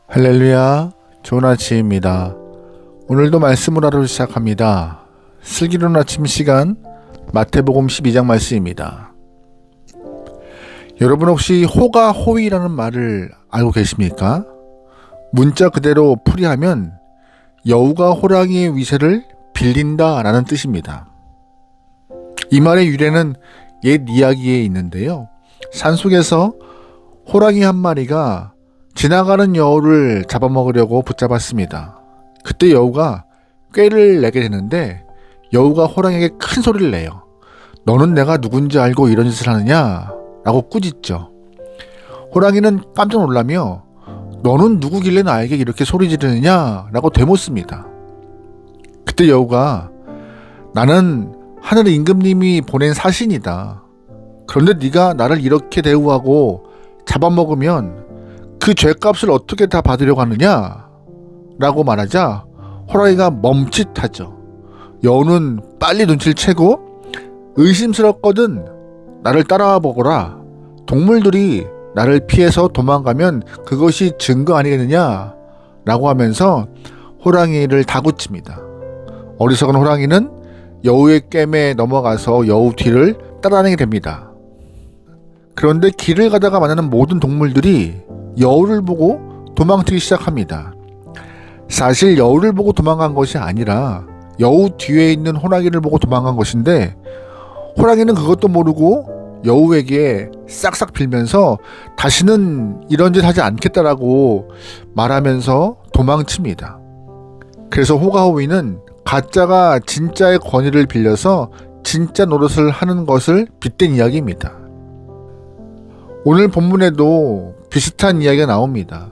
할렐루야, 좋은 아침입니다. 오늘도 말씀을 하루 시작합니다. 슬기로운 아침 시간, 마태복음 12장 말씀입니다. 여러분 혹시 호가호위라는 말을 알고 계십니까? 문자 그대로 풀이하면 여우가 호랑이의 위세를 빌린다 라는 뜻입니다. 이 말의 유래는 옛 이야기에 있는데요. 산속에서 호랑이 한 마리가 지나가는 여우를 잡아먹으려고 붙잡았습니다. 그때 여우가 꾀를 내게 되는데 여우가 호랑이에게 큰 소리를 내요. 너는 내가 누군지 알고 이런 짓을 하느냐? 라고 꾸짖죠. 호랑이는 깜짝 놀라며 너는 누구길래 나에게 이렇게 소리 지르느냐? 라고 되묻습니다. 그때 여우가 나는 하늘 임금님이 보낸 사신이다. 그런데 네가 나를 이렇게 대우하고 잡아먹으면 그 죄값을 어떻게 다 받으려고 하느냐? 라고 말하자 호랑이가 멈칫하죠. 여우는 빨리 눈치를 채고 의심스럽거든 나를 따라와 보거라. 동물들이 나를 피해서 도망가면 그것이 증거 아니겠느냐? 라고 하면서 호랑이를 다구칩니다. 어리석은 호랑이는 여우의 꿰매에 넘어가서 여우 뒤를 따라다니게 됩니다. 그런데 길을 가다가 만나는 모든 동물들이 여우를 보고 도망치기 시작합니다. 사실 여우를 보고 도망간 것이 아니라 여우 뒤에 있는 호랑이를 보고 도망간 것인데 호랑이는 그것도 모르고 여우에게 싹싹 빌면서 다시는 이런 짓 하지 않겠다라고 말하면서 도망칩니다. 그래서 호가호위는 가짜가 진짜의 권위를 빌려서 진짜 노릇을 하는 것을 빗댄 이야기입니다. 오늘 본문에도 비슷한 이야기가 나옵니다.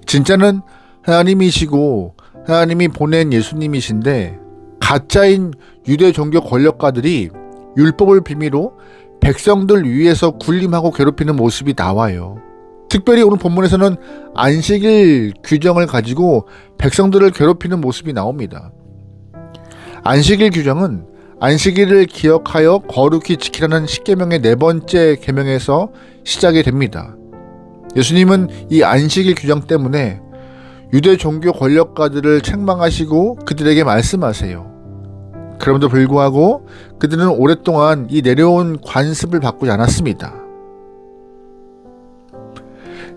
진짜는 하나님이시고 하나님이 보낸 예수님이신데 가짜인 유대 종교 권력가들이 율법을 빌미로 백성들 위에서 군림하고 괴롭히는 모습이 나와요. 특별히 오늘 본문에서는 안식일 규정을 가지고 백성들을 괴롭히는 모습이 나옵니다. 안식일 규정은 안식일을 기억하여 거룩히 지키라는 십계명의 네 번째 계명에서 시작이 됩니다. 예수님은 이 안식일 규정 때문에 유대 종교 권력가들을 책망하시고 그들에게 말씀하세요. 그럼에도 불구하고 그들은 오랫동안 이 내려온 관습을 바꾸지 않았습니다.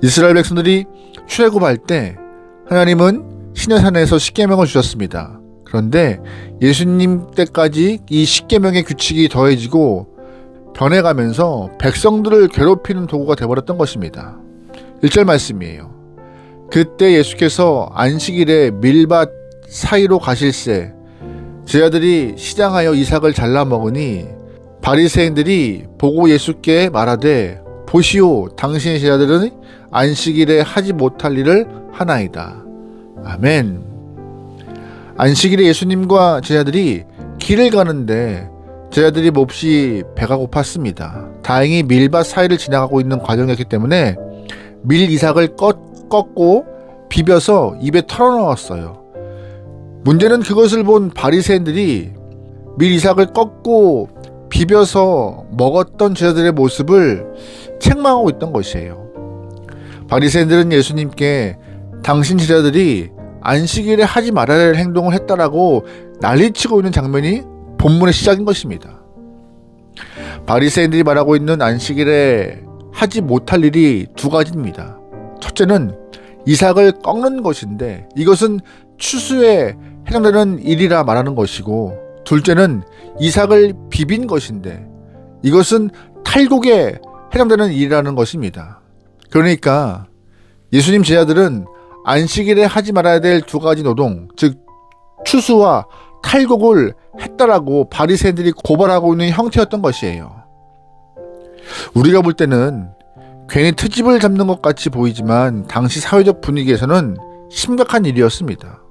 이스라엘 백성들이 출애굽할 때 하나님은 시내산에서 십계명을 주셨습니다. 그런데 예수님 때까지 이 십계명의 규칙이 더해지고 변해가면서 백성들을 괴롭히는 도구가 되어버렸던 것입니다. 1절 말씀이에요. 그때 예수께서 안식일에 밀밭 사이로 가실새 제자들이 시장하여 이삭을 잘라 먹으니 바리새인들이 보고 예수께 말하되 보시오 당신의 제자들은 안식일에 하지 못할 일을 하나이다. 아멘. 안식일에 예수님과 제자들이 길을 가는데 제자들이 몹시 배가 고팠습니다. 다행히 밀밭 사이를 지나가고 있는 과정이었기 때문에 밀 이삭을 꺾고 비벼서 입에 털어넣었어요. 문제는 그것을 본 바리새인들이 밀 이삭을 꺾고 비벼서 먹었던 제자들의 모습을 책망하고 있던 것이에요. 바리새인들은 예수님께 당신 제자들이 안식일에 하지 말아야 할 행동을 했다라고 난리치고 있는 장면이 본문의 시작인 것입니다. 바리새인들이 말하고 있는 안식일에 하지 못할 일이 두 가지입니다. 첫째는 이삭을 꺾는 것인데 이것은 추수에 해당되는 일이라 말하는 것이고, 둘째는 이삭을 비빈 것인데 이것은 탈곡에 해당되는 일이라는 것입니다. 그러니까 예수님 제자들은 안식일에 하지 말아야 될 두 가지 노동, 즉 추수와 탈곡을 했다라고 바리새인들이 고발하고 있는 형태였던 것이에요. 우리가 볼 때는 괜히 트집을 잡는 것 같이 보이지만 당시 사회적 분위기에서는 심각한 일이었습니다.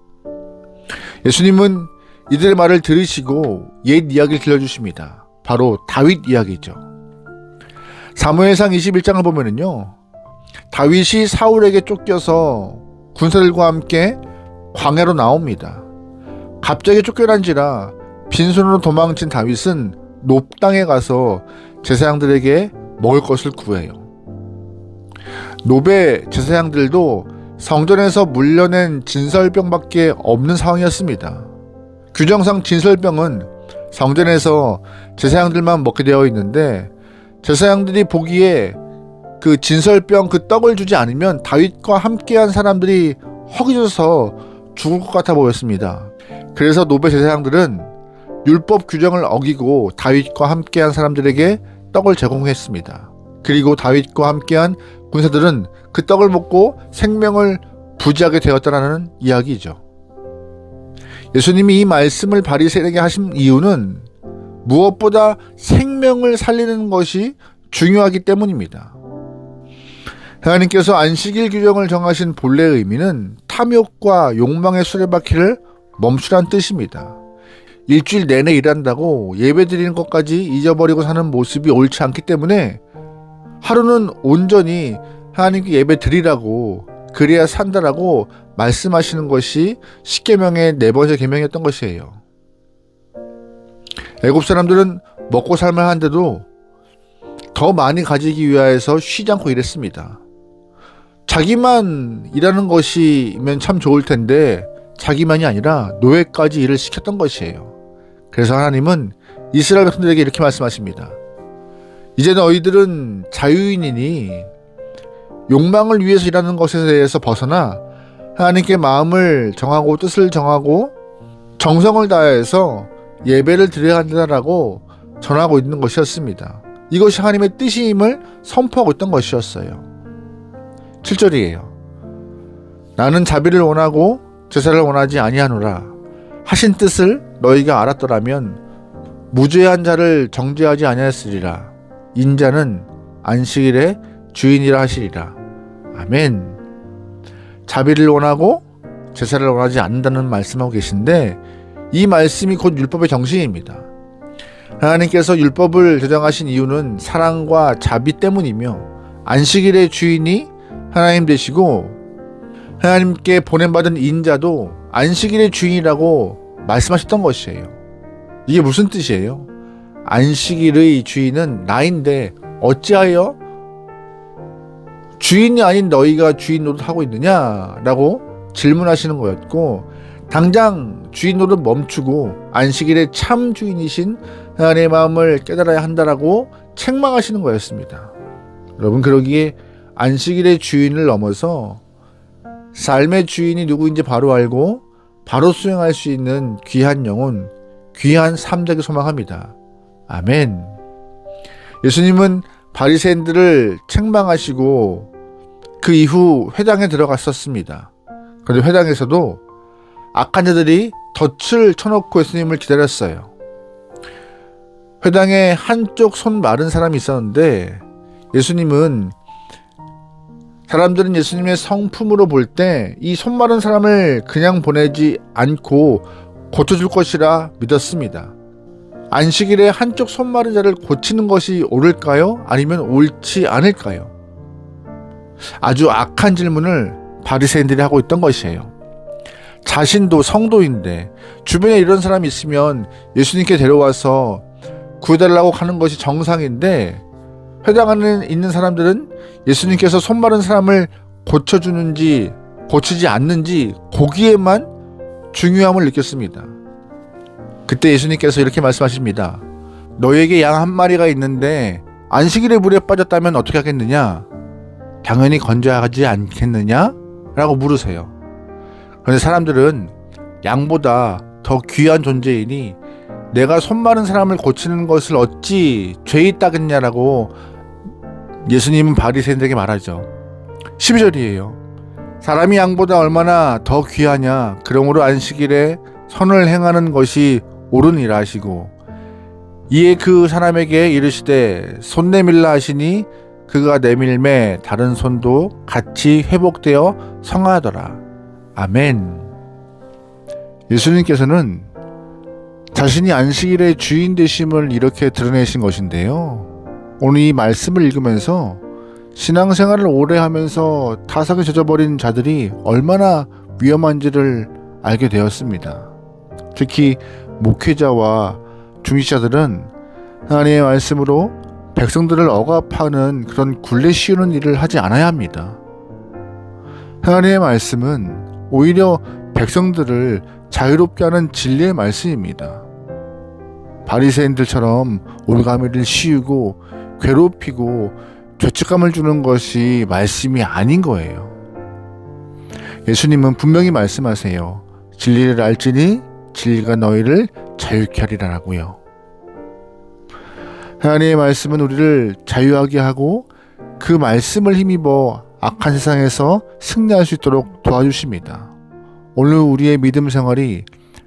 예수님은 이들의 말을 들으시고 옛 이야기를 들려주십니다. 바로 다윗 이야기죠. 사무엘상 21장을 보면은요, 다윗이 사울에게 쫓겨서 군사들과 함께 광야로 나옵니다. 갑자기 쫓겨난지라 빈손으로 도망친 다윗은 높 땅에 가서 제사장들에게 먹을 것을 구해요. 노베 제사장들도 성전에서 물려낸 진설병밖에 없는 상황이었습니다. 규정상 진설병은 성전에서 제사장들만 먹게 되어 있는데 제사장들이 보기에 그 진설병 그 떡을 주지 않으면 다윗과 함께한 사람들이 허기져서 죽을 것 같아 보였습니다. 그래서 노베 제사장들은 율법 규정을 어기고 다윗과 함께한 사람들에게 떡을 제공했습니다. 그리고 다윗과 함께한 군사들은 그 떡을 먹고 생명을 부지하게 되었다라는 이야기죠. 예수님이 이 말씀을 바리새인에게 하신 이유는 무엇보다 생명을 살리는 것이 중요하기 때문입니다. 하나님께서 안식일 규정을 정하신 본래 의미는 탐욕과 욕망의 수레바퀴를 멈추란 뜻입니다. 일주일 내내 일한다고 예배드리는 것까지 잊어버리고 사는 모습이 옳지 않기 때문에 하루는 온전히 하나님께 예배드리라고 그래야 산다라고 말씀하시는 것이 십계명의 네 번째 계명이었던 것이에요. 애굽 사람들은 먹고 살만한데도 더 많이 가지기 위해서 쉬지 않고 일했습니다. 자기만 일하는 것이면 참 좋을 텐데 자기만이 아니라 노예까지 일을 시켰던 것이에요. 그래서 하나님은 이스라엘 백성들에게 이렇게 말씀하십니다. 이제 너희들은 자유인이니 욕망을 위해서 일하는 것에 대해서 벗어나 하나님께 마음을 정하고 뜻을 정하고 정성을 다해서 예배를 드려야 한다라고 전하고 있는 것이었습니다. 이것이 하나님의 뜻임을 선포하고 있던 것이었어요. 7절이에요. 나는 자비를 원하고 제사를 원하지 아니하노라. 하신 뜻을 너희가 알았더라면 무죄한 자를 정죄하지 아니하였으리라. 인자는 안식일의 주인이라 하시리라. 아멘. 자비를 원하고 제사를 원하지 않는다는 말씀하고 계신데 이 말씀이 곧 율법의 정신입니다. 하나님께서 율법을 제정하신 이유는 사랑과 자비 때문이며 안식일의 주인이 하나님 되시고 하나님께 보냄받은 인자도 안식일의 주인이라고 말씀하셨던 것이에요. 이게 무슨 뜻이에요? 안식일의 주인은 나인데 어찌하여 주인이 아닌 너희가 주인 노릇하고 있느냐라고 질문하시는 거였고 당장 주인 노릇 멈추고 안식일의 참 주인이신 하나님의 마음을 깨달아야 한다라고 책망하시는 거였습니다. 여러분 그러기에 안식일의 주인을 넘어서 삶의 주인이 누구인지 바로 알고 바로 수행할 수 있는 귀한 영혼, 귀한 삶 되길 소망합니다. 아멘. 예수님은 바리새인들을 책망하시고 그 이후 회당에 들어갔었습니다. 그런데 회당에서도 악한 자들이 덫을 쳐놓고 예수님을 기다렸어요. 회당에 한쪽 손 마른 사람이 있었는데 예수님은 사람들은 예수님의 성품으로 볼 때 이 손 마른 사람을 그냥 보내지 않고 고쳐줄 것이라 믿었습니다. 안식일에 한쪽 손 마른 자를 고치는 것이 옳을까요? 아니면 옳지 않을까요? 아주 악한 질문을 바리새인들이 하고 있던 것이에요. 자신도 성도인데 주변에 이런 사람이 있으면 예수님께 데려와서 구해달라고 하는 것이 정상인데 회당 안에 있는 사람들은 예수님께서 손 마른 사람을 고쳐주는지 고치지 않는지 거기에만 중요함을 느꼈습니다. 그때 예수님께서 이렇게 말씀하십니다. 너에게 양 한 마리가 있는데 안식일에 물에 빠졌다면 어떻게 하겠느냐? 당연히 건져야하지 않겠느냐? 라고 물으세요. 그런데 사람들은 양보다 더 귀한 존재이니 내가 손 마른 사람을 고치는 것을 어찌 죄 있다겠냐라고 예수님은 바리새인들에게 말하죠. 12절이에요. 사람이 양보다 얼마나 더 귀하냐? 그러므로 안식일에 선을 행하는 것이 옳으니라 하시고 이에 그 사람에게 이르시되 손 내밀라 하시니 그가 내밀매 다른 손도 같이 회복되어 성하더라. 아멘. 예수님께서는 자신이 안식일의 주인 되심을 이렇게 드러내신 것인데요. 오늘 이 말씀을 읽으면서 신앙생활을 오래 하면서 타락에 젖어버린 자들이 얼마나 위험한지를 알게 되었습니다. 특히 목회자와 중직자들은 하나님의 말씀으로 백성들을 억압하는 그런 굴레 씌우는 일을 하지 않아야 합니다. 하나님의 말씀은 오히려 백성들을 자유롭게 하는 진리의 말씀입니다. 바리새인들처럼 올가미를 씌우고 괴롭히고 죄책감을 주는 것이 말씀이 아닌 거예요. 예수님은 분명히 말씀하세요. 진리를 알지니 진리가 너희를 자유케 하리라라고요. 하나님의 말씀은 우리를 자유하게 하고 그 말씀을 힘입어 악한 세상에서 승리할 수 있도록 도와주십니다. 오늘 우리의 믿음 생활이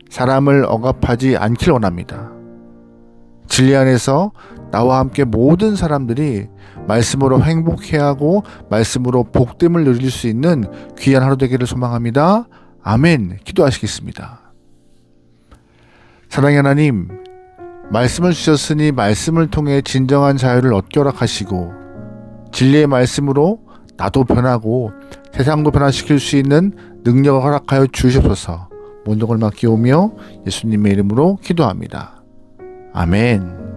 사람을 억압하지 않길 원합니다. 진리 안에서 나와 함께 모든 사람들이 말씀으로 행복해하고 말씀으로 복됨을 누릴 수 있는 귀한 하루 되기를 소망합니다. 아멘. 기도하시겠습니다. 사랑의 하나님, 말씀을 주셨으니 말씀을 통해 진정한 자유를 얻게 허락하시고 진리의 말씀으로 나도 변하고 세상도 변화시킬 수 있는 능력을 허락하여 주시옵소서. 모든 걸 맡기오며 예수님의 이름으로 기도합니다. 아멘.